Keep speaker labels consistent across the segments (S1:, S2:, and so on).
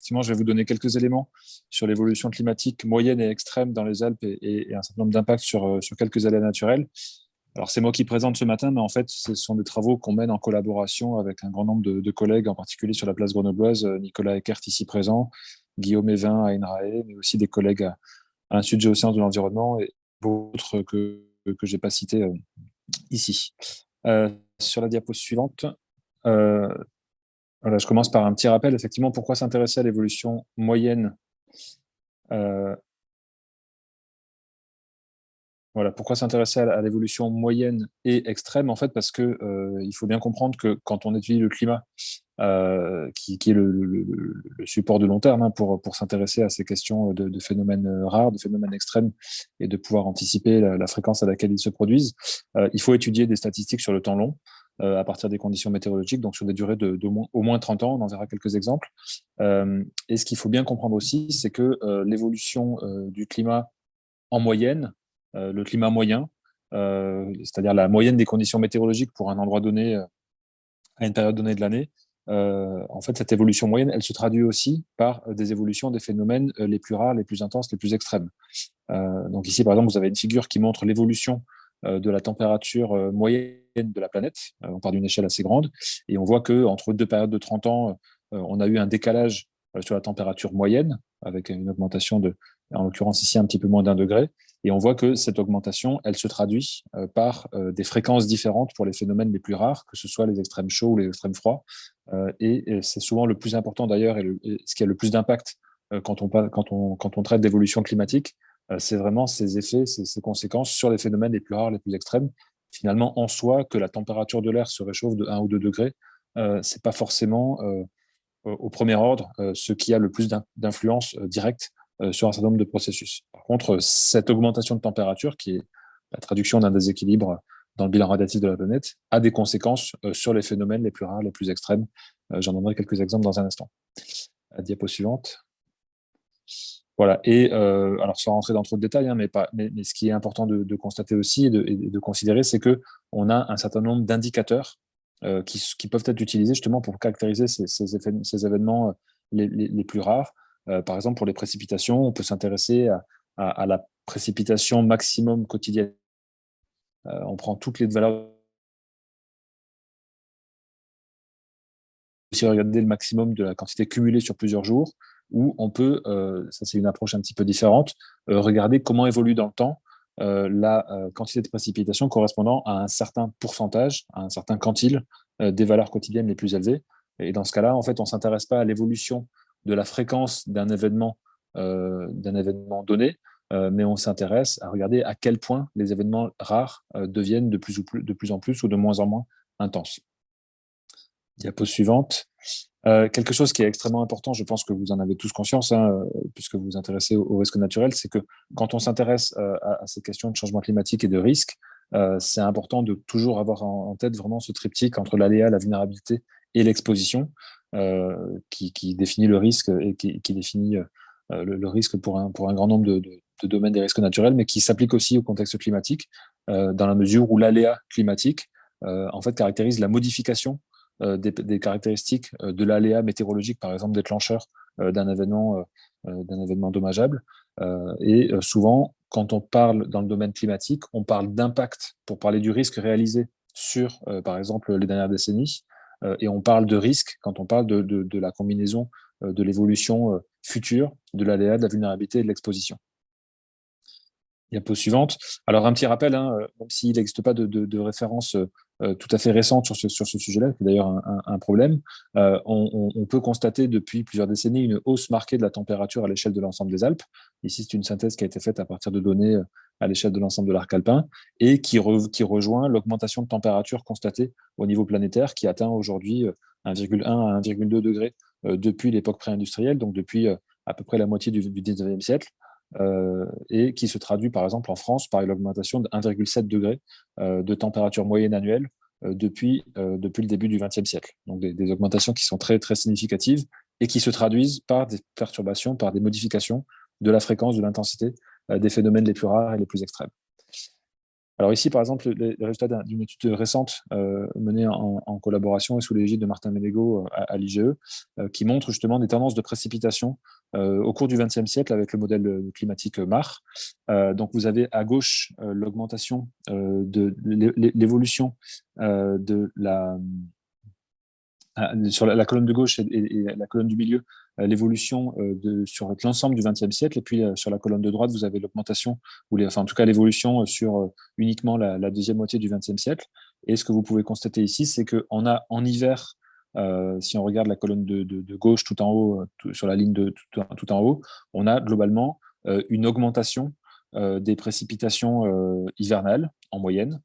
S1: effectivement, je vais vous donner quelques éléments sur l'évolution climatique moyenne et extrême dans les Alpes et un certain nombre d'impacts sur quelques aléas naturels. Alors, c'est moi qui présente ce matin, mais en fait, ce sont des travaux qu'on mène en collaboration avec un grand nombre de collègues, en particulier sur la place grenobloise, Nicolas Eckert ici présent, Guillaume Evin à INRAE, mais aussi des collègues à l'Institut de géosciences de l'environnement et d'autres que je n'ai pas cités ici. Sur la diapo suivante, voilà, je commence par un petit rappel. Effectivement, pourquoi s'intéresser à l'évolution moyenne Voilà, pourquoi s'intéresser à l'évolution moyenne et extrême? En fait, parce que il faut bien comprendre que quand on étudie le climat, qui est le support de long terme pour s'intéresser à ces questions de phénomènes rares, de phénomènes extrêmes, et de pouvoir anticiper la fréquence à laquelle ils se produisent, il faut étudier des statistiques sur le temps long, à partir des conditions météorologiques, donc sur des durées au moins 30 ans, on en verra quelques exemples. Et ce qu'il faut bien comprendre aussi, c'est que l'évolution du climat en moyenne, le climat moyen, c'est-à-dire la moyenne des conditions météorologiques pour un endroit donné à une période donnée de l'année, en fait, cette évolution moyenne, elle se traduit aussi par des évolutions des phénomènes les plus rares, les plus intenses, les plus extrêmes. Donc ici, par exemple, vous avez une figure qui montre l'évolution de la température moyenne de la planète. On part d'une échelle assez grande, et on voit qu'entre deux périodes de 30 ans, on a eu un décalage sur la température moyenne, avec une augmentation en l'occurrence ici, un petit peu moins d'1 degré. Et on voit que cette augmentation, elle se traduit par des fréquences différentes pour les phénomènes les plus rares, que ce soit les extrêmes chauds ou les extrêmes froids. Et c'est souvent le plus important d'ailleurs, et ce qui a le plus d'impact quand on traite d'évolution climatique, c'est vraiment ces effets, ces conséquences sur les phénomènes les plus rares, les plus extrêmes. Finalement, en soi, que la température de l'air se réchauffe de 1 ou 2 degrés, c'est pas forcément au premier ordre ce qui a le plus d'influence directe sur un certain nombre de processus. Par contre, cette augmentation de température, qui est la traduction d'un déséquilibre dans le bilan radiatif de la planète, a des conséquences sur les phénomènes les plus rares, les plus extrêmes. J'en donnerai quelques exemples dans un instant. La diapo suivante. Voilà. Et alors, sans rentrer dans trop de détails, mais ce qui est important de constater aussi et de considérer, c'est qu'on a un certain nombre d'indicateurs qui peuvent être utilisés justement pour caractériser ces événements les plus rares. Par exemple, pour les précipitations, on peut s'intéresser à la précipitation maximum quotidienne. On prend toutes les valeurs, aussi regarder le maximum de la quantité cumulée sur plusieurs jours, où on peut, ça c'est une approche un petit peu différente, regarder comment évolue dans le temps la quantité de précipitations correspondant à un certain pourcentage, à un certain quantile des valeurs quotidiennes les plus élevées. Et dans ce cas-là, en fait, on ne s'intéresse pas à l'évolution de la fréquence d'un événement donné, mais on s'intéresse à regarder à quel point les événements rares deviennent de plus en plus ou de moins en moins intenses. Diapo suivante. Quelque chose qui est extrêmement important, je pense que vous en avez tous conscience, puisque vous vous intéressez aux risques naturels, c'est que quand on s'intéresse à ces questions de changement climatique et de risque, c'est important de toujours avoir en tête vraiment ce triptyque entre l'aléa, la vulnérabilité et l'exposition, qui définit le risque et qui définit le risque pour un grand nombre de domaines des risques naturels, mais qui s'applique aussi au contexte climatique, dans la mesure où l'aléa climatique en fait caractérise la modification des caractéristiques de l'aléa météorologique, par exemple déclencheur d'un événement dommageable. Et souvent, quand on parle dans le domaine climatique, on parle d'impact pour parler du risque réalisé sur, par exemple, les dernières décennies. Et on parle de risque quand on parle de la combinaison de l'évolution future, de l'aléa, de la vulnérabilité et de l'exposition. Diapo suivante. Alors, un petit rappel, même s'il n'existe pas de référence tout à fait récente sur ce sujet-là, c'est d'ailleurs un problème, on peut constater depuis plusieurs décennies une hausse marquée de la température à l'échelle de l'ensemble des Alpes. Ici, c'est une synthèse qui a été faite à partir de données à l'échelle de l'ensemble de l'arc alpin et qui rejoint l'augmentation de température constatée au niveau planétaire qui atteint aujourd'hui 1,1 à 1,2 degrés depuis l'époque pré-industrielle, donc depuis à peu près la moitié du 19e siècle. Et qui se traduit par exemple en France par une augmentation de 1,7 degré de température moyenne annuelle depuis le début du XXe siècle. Donc des augmentations qui sont très, très significatives et qui se traduisent par des perturbations, par des modifications de la fréquence, de l'intensité des phénomènes les plus rares et les plus extrêmes. Alors ici, par exemple, les résultats d'une étude récente menée en collaboration et sous l'égide de Martin Ménégo à l'IGE, qui montre justement des tendances de précipitation au cours du XXe siècle avec le modèle climatique MAR. Donc vous avez à gauche l'augmentation de l'évolution de sur la colonne de gauche et la colonne du milieu, l'évolution sur l'ensemble du XXe siècle. Et puis sur la colonne de droite, vous avez l'augmentation, enfin en tout cas l'évolution sur uniquement la deuxième moitié du XXe siècle. Et ce que vous pouvez constater ici, c'est qu'on a en hiver, si on regarde la colonne de gauche tout en haut, sur la ligne tout en haut, on a globalement une augmentation des précipitations hivernales en moyenne,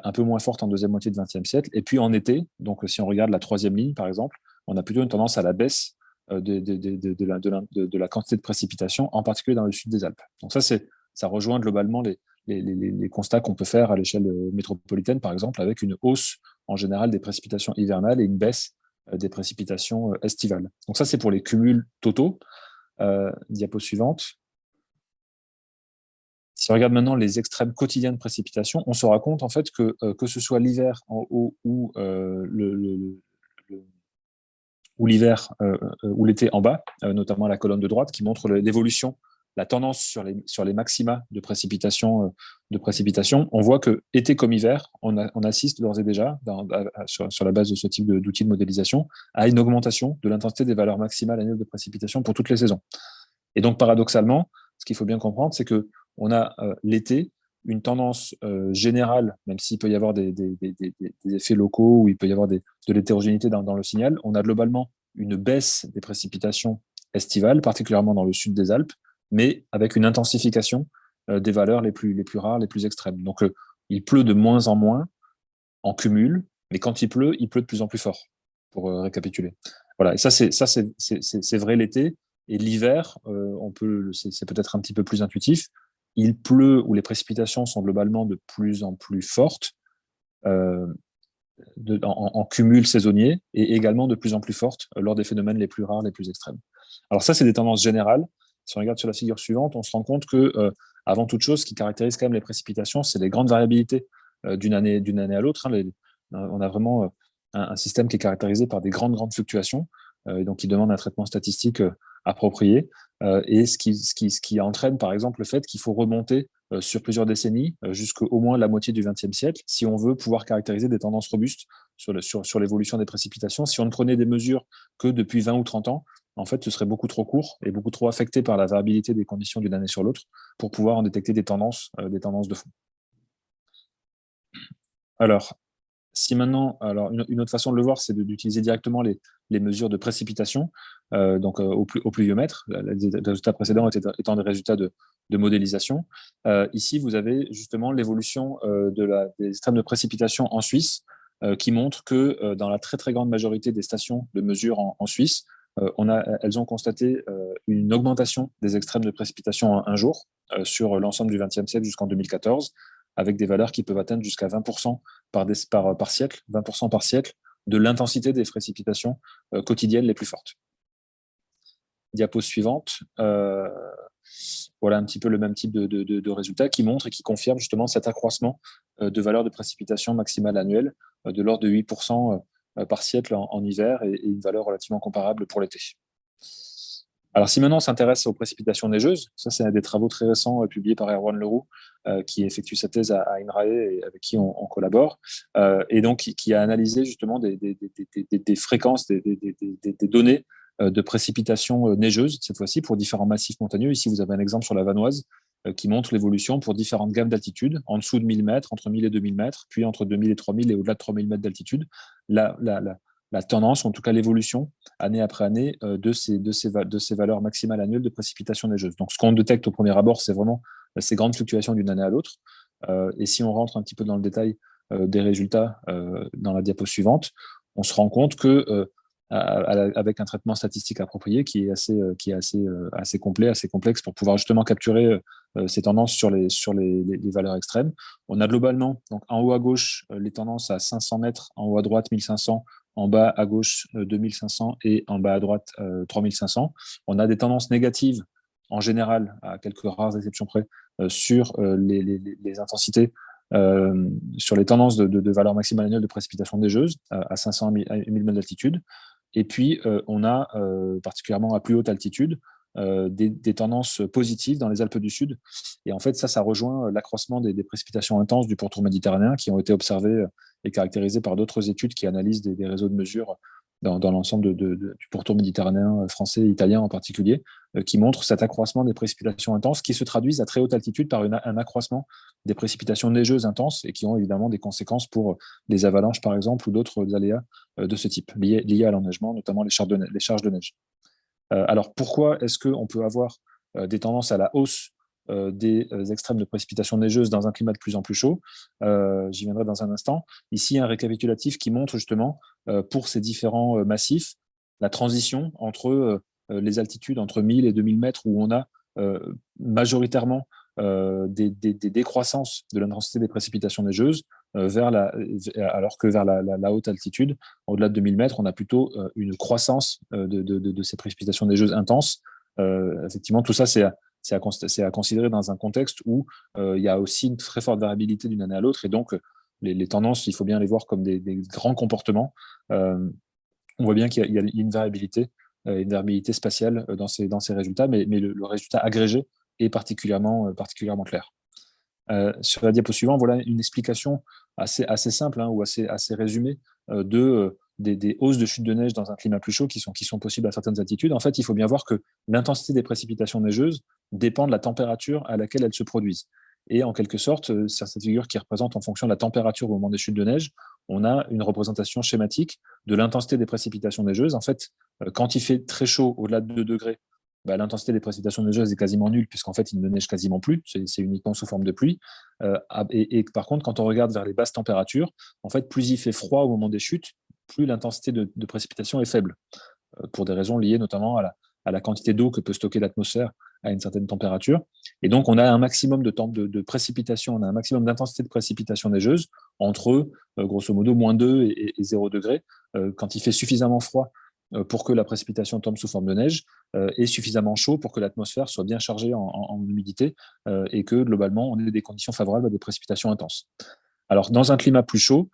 S1: un peu moins forte en deuxième moitié du XXe siècle. Et puis en été, donc si on regarde la troisième ligne, par exemple, on a plutôt une tendance à la baisse de la quantité de précipitations, en particulier dans le sud des Alpes. Donc ça rejoint globalement les constats qu'on peut faire à l'échelle métropolitaine, par exemple, avec une hausse en général des précipitations hivernales et une baisse des précipitations estivales. Donc ça, c'est pour les cumuls totaux. Diapo suivante. Si on regarde maintenant les extrêmes quotidiens de précipitation, on se rend compte en fait que ce soit l'hiver en haut ou l'hiver ou l'été en bas, notamment la colonne de droite, qui montre l'évolution, la tendance sur les maxima de précipitation, on voit que été comme hiver, on assiste d'ores et déjà, sur la base de ce type d'outils de modélisation, à une augmentation de l'intensité des valeurs maximales annuelles de précipitation pour toutes les saisons. Et donc, paradoxalement, ce qu'il faut bien comprendre, c'est qu'on a l'été une tendance générale, même s'il peut y avoir des effets locaux ou il peut y avoir de l'hétérogénéité dans le signal, on a globalement une baisse des précipitations estivales, particulièrement dans le sud des Alpes, mais avec une intensification des valeurs les plus rares, les plus extrêmes. Donc, il pleut de moins en moins en cumul, mais quand il pleut de plus en plus fort, pour récapituler. Voilà, et ça, c'est vrai l'été. Et l'hiver, c'est peut-être un petit peu plus intuitif. Il pleut ou les précipitations sont globalement de plus en plus fortes euh, en cumul saisonnier et également de plus en plus fortes lors des phénomènes les plus rares, les plus extrêmes. Alors ça, c'est des tendances générales. Si on regarde sur la figure suivante, on se rend compte que, avant toute chose, ce qui caractérise quand même les précipitations, c'est les grandes variabilités d'une année à l'autre. On a vraiment un système qui est caractérisé par des grandes fluctuations, donc qui demande un traitement statistique approprié, et ce qui entraîne par exemple le fait qu'il faut remonter sur plusieurs décennies, jusqu'au moins la moitié du XXe siècle, si on veut pouvoir caractériser des tendances robustes sur l'évolution des précipitations. Si on ne prenait des mesures que depuis 20 ou 30 ans, en fait, ce serait beaucoup trop court et beaucoup trop affecté par la variabilité des conditions d'une année sur l'autre pour pouvoir en détecter des tendances de fond. Alors, si maintenant, alors une autre façon de le voir, c'est d'utiliser directement les mesures de précipitation, donc au pluviomètre. Les résultats précédents étant des résultats de modélisation. Ici, vous avez justement l'évolution des extrêmes de précipitation en Suisse, qui montre que dans la très grande majorité des stations de mesure en Suisse, elles ont constaté une augmentation des extrêmes de précipitation en un jour sur l'ensemble du XXe siècle jusqu'en 2014, avec des valeurs qui peuvent atteindre jusqu'à 20% par siècle, 20% par siècle de l'intensité des précipitations quotidiennes les plus fortes. Diapo suivante. Voilà un petit peu le même type de résultats qui montre et qui confirme justement cet accroissement de valeur de précipitation maximale annuelle de l'ordre de 8% par siècle en hiver et une valeur relativement comparable pour l'été. Alors, si maintenant on s'intéresse aux précipitations neigeuses, ça, c'est un des travaux très récents publiés par Erwan Leroux, qui effectue sa thèse à INRAE et avec qui on collabore, et donc qui a analysé justement des fréquences, des données de précipitations neigeuses, cette fois-ci pour différents massifs montagneux. Ici, vous avez un exemple sur la Vanoise qui montre l'évolution pour différentes gammes d'altitude, en dessous de 1000 mètres, entre 1000 et 2000 mètres, puis entre 2000 et 3000 et au-delà de 3000 mètres d'altitude. La tendance, en tout cas l'évolution, année après année, de ces valeurs maximales annuelles de précipitations neigeuses. Donc, ce qu'on détecte au premier abord, c'est vraiment ces grandes fluctuations d'une année à l'autre. Et si on rentre un petit peu dans le détail des résultats dans la diapo suivante, on se rend compte que avec un traitement statistique approprié qui est assez complet, assez complexe pour pouvoir justement capturer ces tendances sur les valeurs extrêmes. On a globalement, donc en haut à gauche, les tendances à 500 mètres, en haut à droite 1500, en bas à gauche 2500 et en bas à droite 3500. On a des tendances négatives en général, à quelques rares exceptions près, sur les intensités sur les tendances de valeur maximale annuelle de précipitation neigeuse à 500 à 1000 mètres d'altitude. Et puis, on a, particulièrement à plus haute altitude, des tendances positives dans les Alpes du Sud. Et en fait, ça rejoint l'accroissement des précipitations intenses du pourtour méditerranéen qui ont été observées et caractérisées par d'autres études qui analysent des réseaux de mesure dans l'ensemble du pourtour méditerranéen français et italien en particulier, qui montrent cet accroissement des précipitations intenses qui se traduisent à très haute altitude par un accroissement des précipitations neigeuses intenses et qui ont évidemment des conséquences pour les avalanches, par exemple, ou d'autres aléas de ce type, liés à l'enneigement, notamment les charges de neige. Alors, pourquoi est-ce qu'on peut avoir des tendances à la hausse des extrêmes de précipitations neigeuses dans un climat de plus en plus chaud? J'y viendrai dans un instant. Ici, un récapitulatif qui montre justement, pour ces différents massifs, la transition entre les altitudes entre 1000 et 2000 mètres où on a majoritairement des décroissances de l'intensité des précipitations neigeuses, alors que vers la haute altitude, au-delà de 2000 mètres, on a plutôt une croissance de ces précipitations neigeuses intenses. Effectivement, tout ça, c'est à considérer dans un contexte où il y a aussi une très forte variabilité d'une année à l'autre. Et donc, les tendances, il faut bien les voir comme des grands comportements. On voit bien qu'il y a une variabilité spatiale dans ces résultats, mais le résultat agrégé est particulièrement clair. Sur la diapo suivante, voilà une explication assez simple ou assez résumée des hausses de chute de neige dans un climat plus chaud qui sont possibles à certaines altitudes. En fait, il faut bien voir que l'intensité des précipitations neigeuses dépend de la température à laquelle elles se produisent. Et en quelque sorte, sur cette figure qui représente en fonction de la température au moment des chutes de neige, on a une représentation schématique de l'intensité des précipitations neigeuses. En fait, quand il fait très chaud, au-delà de 2 degrés, l'intensité des précipitations neigeuses est quasiment nulle, puisqu'en fait, il ne neige quasiment plus, c'est uniquement sous forme de pluie. Et par contre, quand on regarde vers les basses températures, en fait, plus il fait froid au moment des chutes, plus l'intensité de précipitation est faible, pour des raisons liées notamment à la quantité d'eau que peut stocker l'atmosphère à une certaine température. Et donc, on a un maximum de précipitation, on a un maximum d'intensité de précipitation neigeuse entre, grosso modo, -2 et 0 degré, quand il fait suffisamment froid pour que la précipitation tombe sous forme de neige, et suffisamment chaud pour que l'atmosphère soit bien chargée en humidité, et que globalement, on ait des conditions favorables à des précipitations intenses. Alors, dans un climat plus chaud,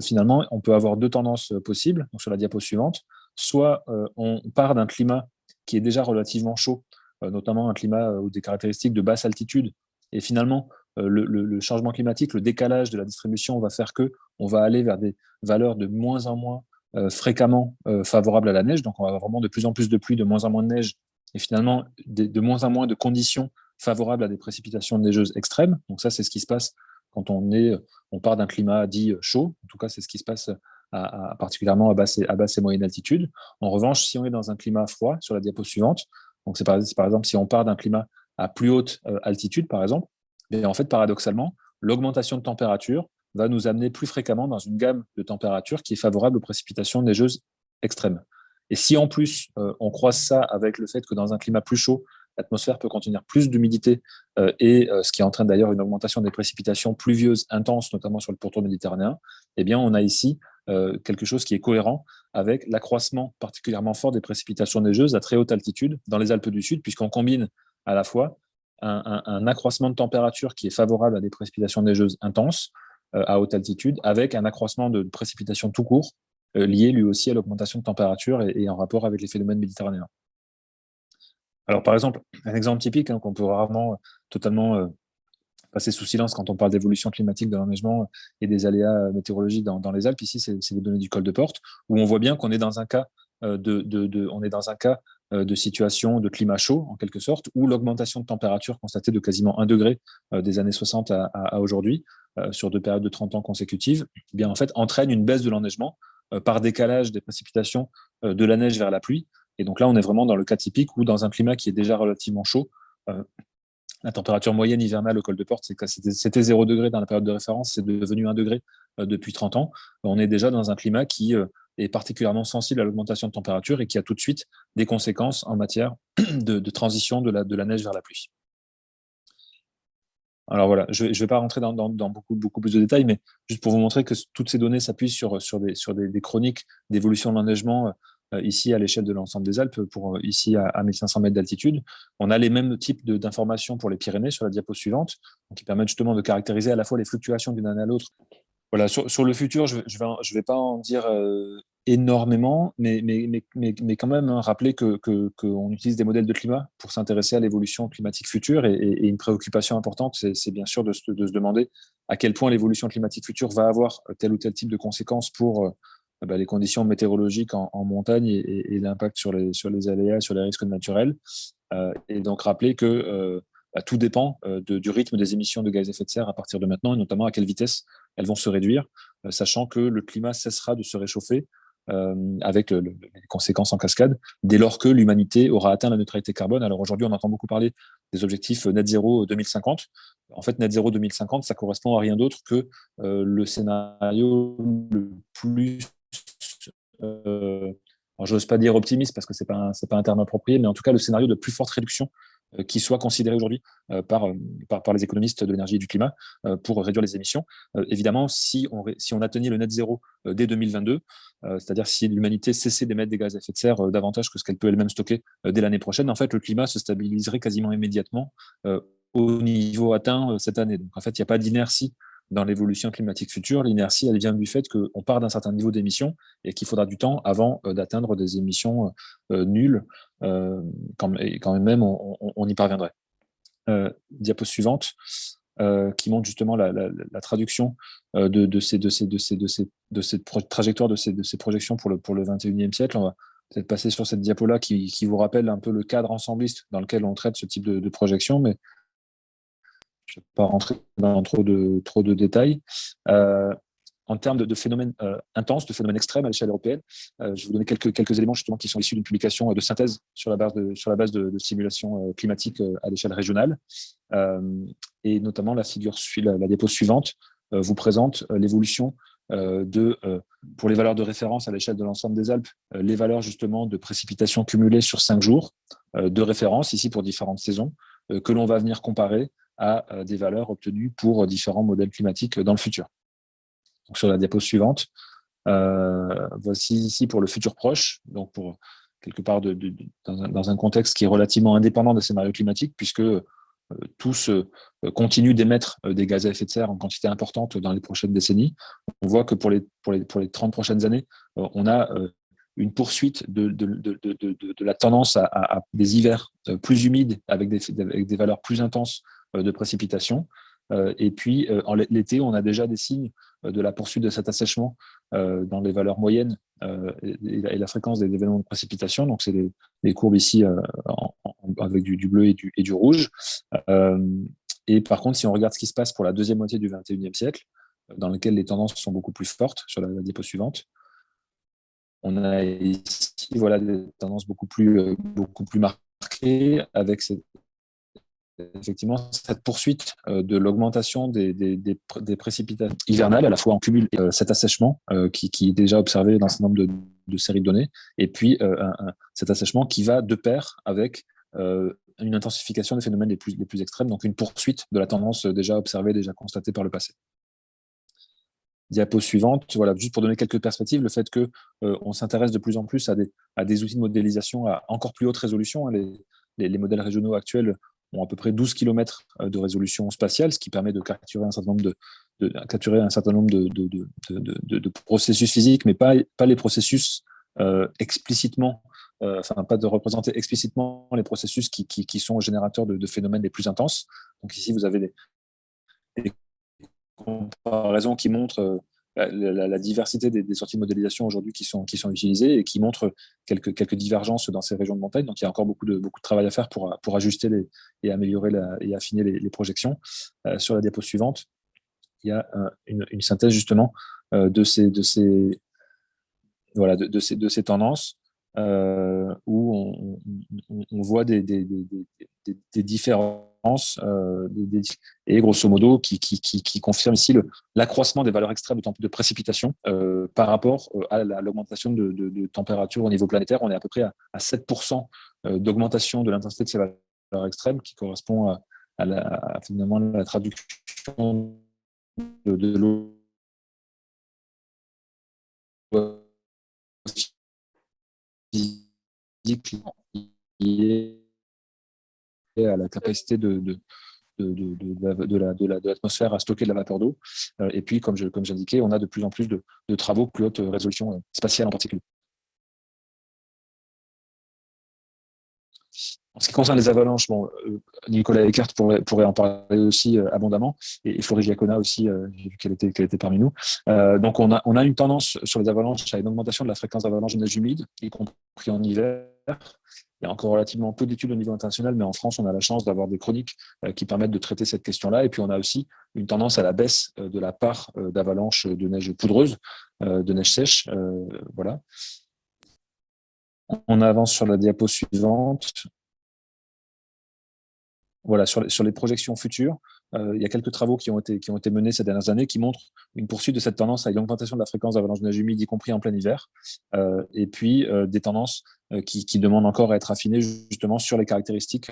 S1: finalement, on peut avoir deux tendances possibles. Donc, sur la diapo suivante, soit on part d'un climat qui est déjà relativement chaud, notamment un climat ou des caractéristiques de basse altitude, et finalement, le changement climatique, le décalage de la distribution va faire que on va aller vers des valeurs de moins en moins fréquemment favorables à la neige. Donc, on va avoir vraiment de plus en plus de pluie, de moins en moins de neige, et finalement, de moins en moins de conditions favorables à des précipitations neigeuses extrêmes. Donc, ça, c'est ce qui se passe quand on part d'un climat dit chaud. En tout cas, c'est ce qui se passe particulièrement à basse et moyenne altitude. En revanche, si on est dans un climat froid, sur la diapo suivante, donc c'est par exemple si on part d'un climat à plus haute altitude, par exemple, mais en fait, paradoxalement, l'augmentation de température va nous amener plus fréquemment dans une gamme de températures qui est favorable aux précipitations neigeuses extrêmes. Et si en plus, on croise ça avec le fait que dans un climat plus chaud, l'atmosphère peut contenir plus d'humidité, ce qui entraîne d'ailleurs une augmentation des précipitations pluvieuses intenses, notamment sur le pourtour méditerranéen, eh bien, on a ici quelque chose qui est cohérent avec l'accroissement particulièrement fort des précipitations neigeuses à très haute altitude dans les Alpes du Sud, puisqu'on combine à la fois un accroissement de température qui est favorable à des précipitations neigeuses intenses à haute altitude, avec un accroissement de précipitations tout court, lié lui aussi à l'augmentation de température et en rapport avec les phénomènes méditerranéens. Alors, par exemple, un exemple typique qu'on peut rarement totalement passer sous silence quand on parle d'évolution climatique, de l'enneigement et des aléas météorologiques dans les Alpes, ici, c'est les données du col de Porte, où on voit bien qu'on est dans un cas de situation de climat chaud, en quelque sorte, où l'augmentation de température constatée de quasiment 1 degré des années 60 à aujourd'hui, sur 2 périodes de 30 ans consécutives, eh bien, en fait, entraîne une baisse de l'enneigement par décalage des précipitations de la neige vers la pluie. Et donc là, on est vraiment dans le cas typique où, dans un climat qui est déjà relativement chaud, la température moyenne hivernale au col de Porte, c'était 0 degré dans la période de référence, c'est devenu 1 degré depuis 30 ans. On est déjà dans un climat qui est particulièrement sensible à l'augmentation de température et qui a tout de suite des conséquences en matière de transition de la neige vers la pluie. Alors voilà, je ne vais pas rentrer dans beaucoup plus de détails, mais juste pour vous montrer que toutes ces données s'appuient sur des chroniques d'évolution de l'enneigement ici à l'échelle de l'ensemble des Alpes, ici à 1500 mètres d'altitude. On a les mêmes types d'informations pour les Pyrénées sur la diapo suivante, donc qui permettent justement de caractériser à la fois les fluctuations d'une année à l'autre. Voilà, sur le futur, je vais pas en dire énormément, mais quand même rappeler qu'on utilise des modèles de climat pour s'intéresser à l'évolution climatique future et une préoccupation importante, c'est bien sûr de se demander à quel point l'évolution climatique future va avoir tel ou tel type de conséquences pour les conditions météorologiques en montagne et l'impact sur les aléas, sur les risques naturels. Et donc rappeler que tout dépend du rythme des émissions de gaz à effet de serre à partir de maintenant, et notamment à quelle vitesse elles vont se réduire, sachant que le climat cessera de se réchauffer avec les conséquences en cascade, dès lors que l'humanité aura atteint la neutralité carbone. Alors aujourd'hui, on entend beaucoup parler des objectifs net zéro 2050. En fait, net zéro 2050, ça correspond à rien d'autre que le scénario le plus je n'ose pas dire optimiste parce que c'est pas un terme approprié, mais en tout cas le scénario de plus forte réduction qui soit considéré aujourd'hui par les économistes de l'énergie et du climat pour réduire les émissions. Évidemment, si on atteignait le net zéro dès 2022, c'est-à-dire si l'humanité cessait d'émettre des gaz à effet de serre davantage que ce qu'elle peut elle-même stocker dès l'année prochaine, en fait, le climat se stabiliserait quasiment immédiatement au niveau atteint cette année. Donc, en fait, il n'y a pas d'inertie dans l'évolution climatique future. L'inertie, elle vient du fait qu'on part d'un certain niveau d'émissions et qu'il faudra du temps avant d'atteindre des émissions nulles, quand même on y parviendrait. Diapo suivante, qui montre justement la traduction de cette trajectoire, de ces projections pour le 21e siècle. On va peut-être passer sur cette diapo-là qui vous rappelle un peu le cadre ensembliste dans lequel on traite ce type de projection, mais je ne vais pas rentrer dans trop de détails. En termes de phénomènes intenses, de phénomènes extrêmes à l'échelle européenne, je vais vous donner quelques éléments justement qui sont issus d'une publication de synthèse sur la base de simulations climatiques à l'échelle régionale. Et notamment, la diapo suivante vous présente l'évolution pour les valeurs de référence à l'échelle de l'ensemble des Alpes, les valeurs justement de précipitations cumulées sur 5 jours de référence, ici pour différentes saisons, que l'on va venir comparer à des valeurs obtenues pour différents modèles climatiques dans le futur. Donc, sur la diapo suivante, voici ici pour le futur proche, donc pour quelque part dans un contexte qui est relativement indépendant des scénarios climatiques, puisque tous continuent d'émettre des gaz à effet de serre en quantité importante dans les prochaines décennies. On voit que pour les 30 prochaines années, on a une poursuite de la tendance à des hivers plus humides avec des valeurs plus intenses de précipitations. Et puis, l'été, on a déjà des signes de la poursuite de cet assèchement dans les valeurs moyennes et la fréquence des événements de précipitation. Donc, c'est les courbes ici avec du bleu et du rouge. Et par contre, si on regarde ce qui se passe pour la deuxième moitié du XXIe siècle, dans lequel les tendances sont beaucoup plus fortes, sur la diapo suivante, on a ici des tendances beaucoup plus marquées avec effectivement cette poursuite de l'augmentation des précipitations hivernales, à la fois en cumul et cet assèchement qui est déjà observé dans un certain nombre de séries de données, et puis cet assèchement qui va de pair avec une intensification des phénomènes les plus extrêmes, donc une poursuite de la tendance déjà observée, déjà constatée par le passé. Diapo suivante, voilà, juste pour donner quelques perspectives, le fait que on s'intéresse de plus en plus à des outils de modélisation à encore plus haute résolution. Hein, les modèles régionaux actuels ont à peu près 12 km de résolution spatiale, ce qui permet de capturer un certain nombre de processus physiques, mais pas les processus explicitement, enfin pas de représenter explicitement les processus qui sont générateurs de phénomènes les plus intenses. Donc ici, vous avez des comparaisons qui montrent la diversité des sorties de modélisation aujourd'hui qui sont utilisées et qui montrent quelques divergences dans ces régions de montagne. Donc, il y a encore beaucoup de travail à faire pour ajuster et améliorer et affiner les projections. Sur la diapo suivante, il y a une synthèse justement de ces tendances où on voit des différences et grosso modo qui confirme ici l'accroissement des valeurs extrêmes de précipitation par rapport à l'augmentation de température au niveau planétaire. On est à peu près à 7% d'augmentation de l'intensité de ces valeurs extrêmes qui correspond finalement la traduction de l'eau physiques liées à la capacité de l'atmosphère à stocker de la vapeur d'eau. Et puis, comme j'indiquais, on a de plus en plus de travaux plus haute résolution spatiale en particulier. En ce qui concerne les avalanches, bon, Nicolas Eckert pourrait en parler aussi abondamment, et Florie Giacona aussi, j'ai vu qu'elle était parmi nous. Donc on a une tendance sur les avalanches à une augmentation de la fréquence d'avalanches de neige humide, y compris en hiver. Il y a encore relativement peu d'études au niveau international, mais en France, on a la chance d'avoir des chroniques qui permettent de traiter cette question-là. Et puis on a aussi une tendance à la baisse de la part d'avalanches de neige poudreuse, de neige sèche. Voilà. On avance sur la diapo suivante. Voilà, sur les projections futures, il y a quelques travaux qui ont été menés ces dernières années qui montrent une poursuite de cette tendance à une augmentation de la fréquence d'avalanches de neige humide, y compris en plein hiver, et puis des tendances qui demandent encore à être affinées justement sur les caractéristiques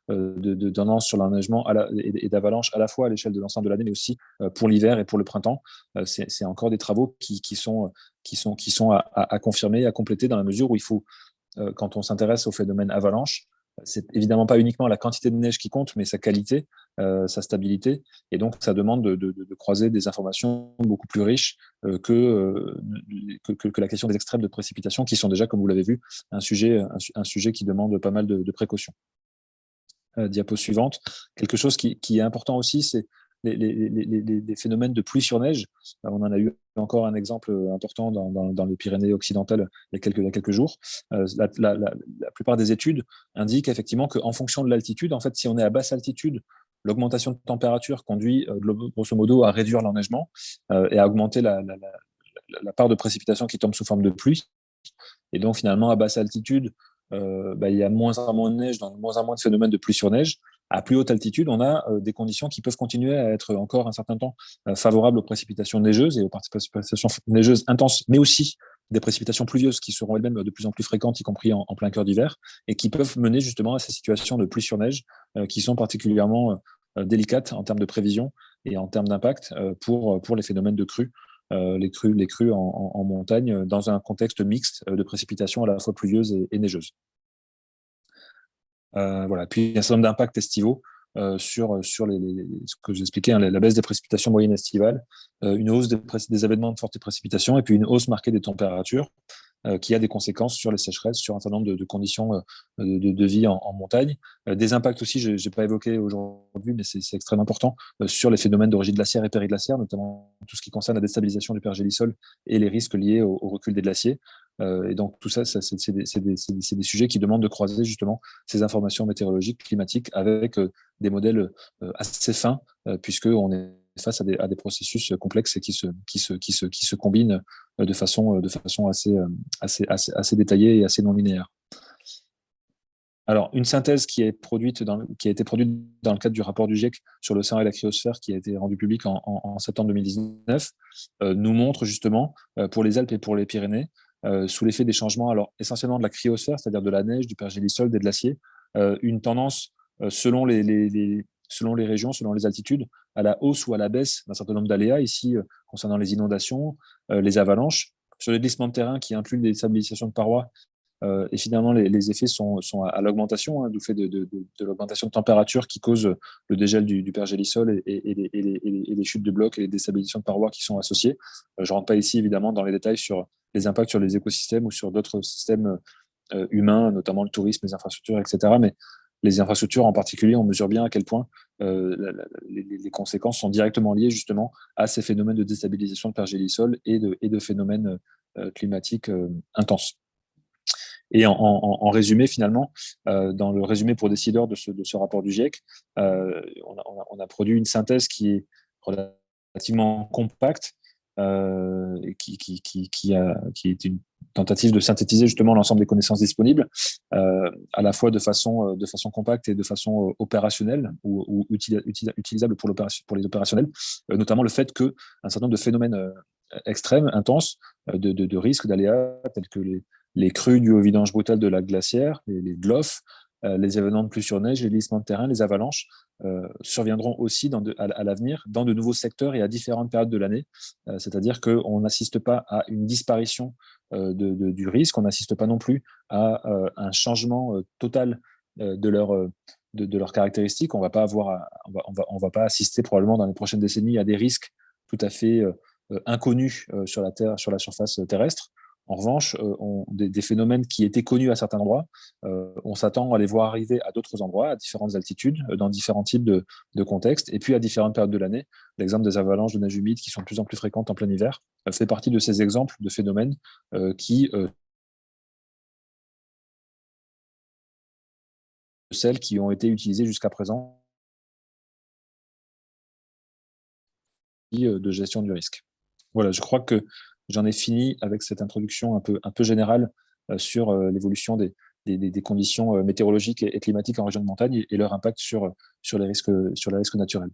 S1: de tendance sur l'enneigement et d'avalanche à la fois à l'échelle de l'ensemble de l'année, mais aussi pour l'hiver et pour le printemps. C'est encore des travaux qui sont à confirmer, à compléter dans la mesure où il faut, quand on s'intéresse au phénomène avalanche, c'est évidemment pas uniquement la quantité de neige qui compte, mais sa qualité, sa stabilité. Et donc, ça demande de croiser des informations beaucoup plus riches que la question des extrêmes de précipitation, qui sont déjà, comme vous l'avez vu, un sujet qui demande pas mal de précautions. Diapo suivante. Quelque chose qui est important aussi, c'est les phénomènes de pluie sur neige. On en a eu encore un exemple important dans les Pyrénées occidentales il y a quelques jours. La plupart des études indiquent effectivement qu'en fonction de l'altitude, en fait, si on est à basse altitude, l'augmentation de température conduit grosso modo à réduire l'enneigement et à augmenter la part de précipitation qui tombe sous forme de pluie. Et donc finalement, à basse altitude, il y a moins en moins de neige, donc moins en moins de phénomènes de pluie sur neige. À plus haute altitude, on a des conditions qui peuvent continuer à être encore un certain temps favorables aux précipitations neigeuses et aux précipitations neigeuses intenses, mais aussi des précipitations pluvieuses qui seront elles-mêmes de plus en plus fréquentes, y compris en plein cœur d'hiver, et qui peuvent mener justement à ces situations de pluie sur neige qui sont particulièrement délicates en termes de prévision et en termes d'impact pour les phénomènes de crue. Les crues en montagne dans un contexte mixte de précipitations à la fois pluvieuses et neigeuses. Voilà. Puis il y a un certain nombre d'impacts estivaux sur ce que j'expliquais, hein, la baisse des précipitations moyennes estivales, une hausse des événements de fortes précipitations et puis une hausse marquée des températures qui a des conséquences sur les sécheresses, sur un certain nombre de conditions de vie en montagne. Des impacts aussi, je n'ai pas évoqué aujourd'hui, mais c'est extrêmement important, sur les phénomènes d'origine glaciaire et périglaciaire, notamment tout ce qui concerne la déstabilisation du pergélisol et les risques liés au recul des glaciers. Et donc tout ça, c'est des sujets qui demandent de croiser justement ces informations météorologiques, climatiques, avec des modèles assez fins, puisqu'on est face à des processus complexes et qui se combinent de façon assez détaillée et assez non linéaire. Alors, une synthèse qui a été produite dans le cadre du rapport du GIEC sur l'océan et la cryosphère, qui a été rendu public en septembre 2019, nous montre justement, pour les Alpes et pour les Pyrénées, sous l'effet des changements, alors essentiellement de la cryosphère, c'est-à-dire de la neige, du pergélisol, des glaciers, une tendance selon les régions, selon les altitudes, à la hausse ou à la baisse d'un certain nombre d'aléas, ici concernant les inondations, les avalanches, sur les glissements de terrain qui incluent des stabilisations de parois. Et finalement, les effets sont à l'augmentation, hein, du fait de l'augmentation de température qui cause le dégel du pergélisol et les chutes de blocs et les déstabilisations de parois qui sont associées. Je ne rentre pas ici, évidemment, dans les détails sur les impacts sur les écosystèmes ou sur d'autres systèmes humains, notamment le tourisme, les infrastructures, etc. Mais les infrastructures en particulier, on mesure bien à quel point les conséquences sont directement liées justement à ces phénomènes de déstabilisation de pergélisol et de phénomènes climatiques intenses. Et en résumé, finalement, dans le résumé pour décideurs de ce rapport du GIEC, on a produit une synthèse qui est relativement compacte, qui est une tentative de synthétiser justement l'ensemble des connaissances disponibles, à la fois de façon compacte et de façon opérationnelle ou utilisable pour les opérationnels, notamment le fait qu'un certain nombre de phénomènes extrêmes, intenses, de risques, d'aléas, tels que les crues dues au vidange brutal de lacs glaciaires, les GLOF, les événements de pluie sur neige, les glissements de terrain, les avalanches, surviendront aussi à l'avenir dans de nouveaux secteurs et à différentes périodes de l'année. C'est-à-dire qu'on n'assiste pas à une disparition du risque, on n'assiste pas non plus à un changement total de leurs caractéristiques. On va pas assister probablement dans les prochaines décennies à des risques tout à fait inconnus sur la Terre, sur la surface terrestre. En revanche, des phénomènes qui étaient connus à certains endroits, on s'attend à les voir arriver à d'autres endroits, à différentes altitudes, dans différents types de contextes, et puis à différentes périodes de l'année. L'exemple des avalanches de neige humide qui sont de plus en plus fréquentes en plein hiver fait partie de ces exemples de phénomènes qui celles qui ont été utilisées jusqu'à présent de gestion du risque. Voilà, je crois que j'en ai fini avec cette introduction un peu générale sur l'évolution des conditions météorologiques et climatiques en région de montagne et leur impact sur les risques naturels.